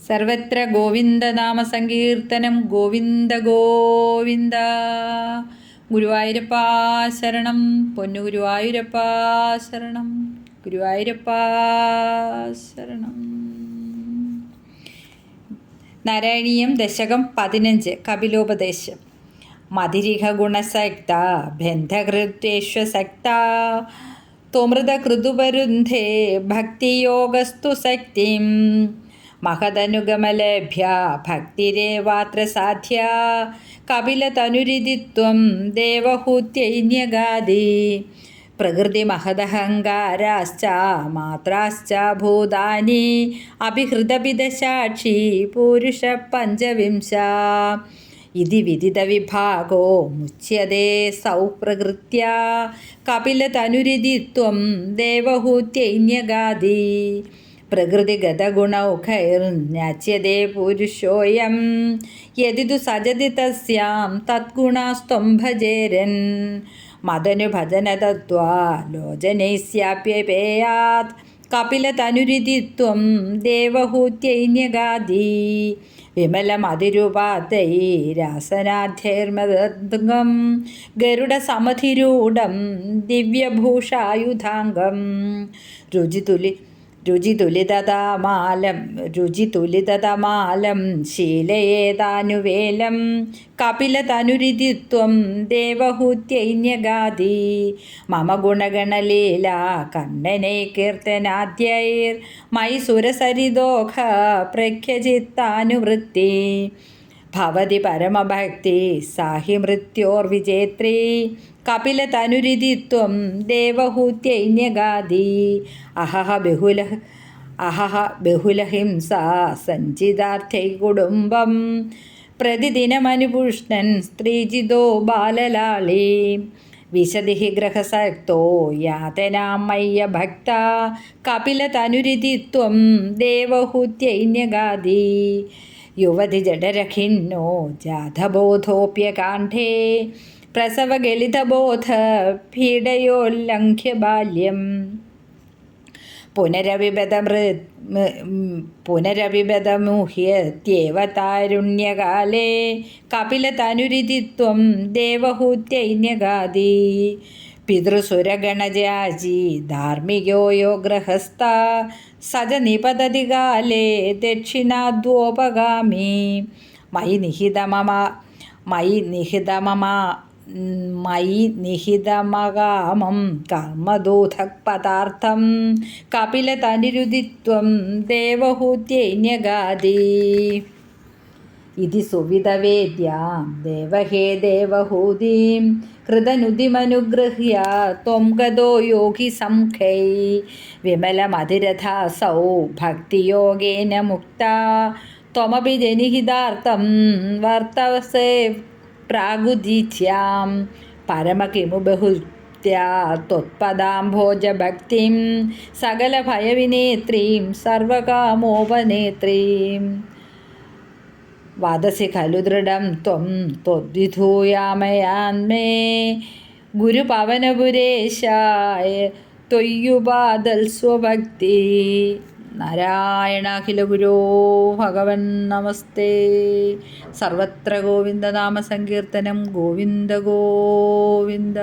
സർവത്ര ഗോവിന്ദനാമ സങ്കീർത്തനം. ഗോവിന്ദ ഗോവിന്ദ. ഗുരുവായൂരപ്പാ ശരണം. പൊന്നു ഗുരുവായൂരപ്പാ ശരണം. ഗുരുവായൂരപ്പാ ശരണം. നാരായണീയം ദശകം 15. കപിലോപദേശം. മതിരിഹ ഗുണസക്ത ബന്ധകൃത്യേഷ്വസക്ത ത്വമൃതകൃതുപരുന്ധേ ഭക്തിയോഗസ്തു ശക്തിം മഹദനുഗമലഭ്യ ഭക്തിരേവാത്ര സാധ്യ കപിലതനുരിതിത്വം ദേവഹൂത്യൈന്യഗാദി പ്രകൃതി മഹദഹങ്കാരാശ്ച മാത്രാശ്ച ഭൂതാനി അഭിഹൃതപിദസാക്ഷി പുരുഷ പഞ്ചവിംശ ഇതി വിദിത വിഭാഗോ മുച്യതേ സൗപ്രകൃത്യ കപിലതനുരിതിത്വം ദേവഹൂത്യൈന്യഗാദി പ്രകൃതിഗതഗുണൗഖൈർന്യാച്യതേ പുരുഷോയം യദിതു സജതി തസ്യാം തദ്ഗുണാസ്ത്വം ഭജേരൻ മദനുഭജനതത്വാ ലോചനൈസ്യാപ്യപേയാത് കപിലതനുരിതിത്വം ദേവഹൂത്യൈന്യഗാദി വിമലമതിരുപാതൈരാസനാധ്യൈർമദംഗം ഗരുഡസമധിരൂഢം ദിവ്യഭൂഷായുധാംഗം രുചിതുലിതമാലം ശീലയേതാനുവേലം കപിലതനുരിതിത്വം ദേവഹൂത്യൈന്യഗാദി മമ ഗുണഗണലീലാ കണ്ണനൈ കീർത്തനാദ്യൈർ മയി സുരസരിദോഘ പ്രഖ്യചിത്താനുവൃത്തി ഭവതി പരമഭക്തി സാഹി മൃത്യോർവിജേത്രീ കപിലതനുരിതിത്വം ദേവഹൂത്യൈന്യഗാദി അഹഹ ബഹുലഹിംസാ സഞ്ചിതാർത്ഥൈ കുടുംബം പ്രതിദിനമനുപുഷ്ണൻ സ്ത്രീജിതോ ബാലലാളി വിശദിഹി ഗ്രഹസക്തോ യാതനാമയ്യ ഭക്ത കപിലതനുരിതിത്വം ദേവഹൂത്യൈന്യഗാദി യുവതി ജഡരഖിന്നോ ജാതബോധോപ്യകാണ്ഠേ പ്രസവഗലിതബോധ പീഡയോല്ലംഘ്യ ബാല്യം പുനരവിബദമുഹ്യത്യേവ താരുണ്യകാലേ കപിലതനുരിതിത്വം ദേവഹൂത്യൈന്യഗാദി പിതൃസുരഗണജാജി ധാർമ്മികോ യോ ഗൃഹസ്ഥ സജ നിപതതി കാലേ ദക്ഷിണാദ്വോപഗാമി മയി നിഹിതമകാമം കർമ്മദൂതക് പദാർത്ഥം കപിലതനുരിതിത്വം ദേവഹൂത്യൈന്യഗാദി ഇതി സുവിധവേദ്യാം ദേവഹേ ദേവഹൂതിം കൃതനുതിമനുഗൃഹ്യ ത്വം ഗതോ യോഗി സംഖൈ വിമലമതിരഥാസൗ ഭക്തിയോഗേന മുക്ത ത്വമപി ജനിഹിതാർത്ഥം വർത്തവസേ പ്രാഗുദീച്യാം പരമകിമു ബഹുത്യാ ത്വത്പദാംഭോജഭക്തിം സകലഭയവിനേത്രീം സർവകാമോപനേത്രീം വദസി ഖലു ദൃഢം ത്വം ത്വദ്വിധൂയാമയാന്മേ ഗുരുപവനപുരേശായ ത്വയ്യുപാദൽ സ്വഭക്തി. നാരായണാഖില ഗുരോ ഭഗവൻ നമസ്തേ. സർവത്ര ഗോവിന്ദനാമ സങ്കീർത്തനം. ഗോവിന്ദ ഗോവിന്ദ.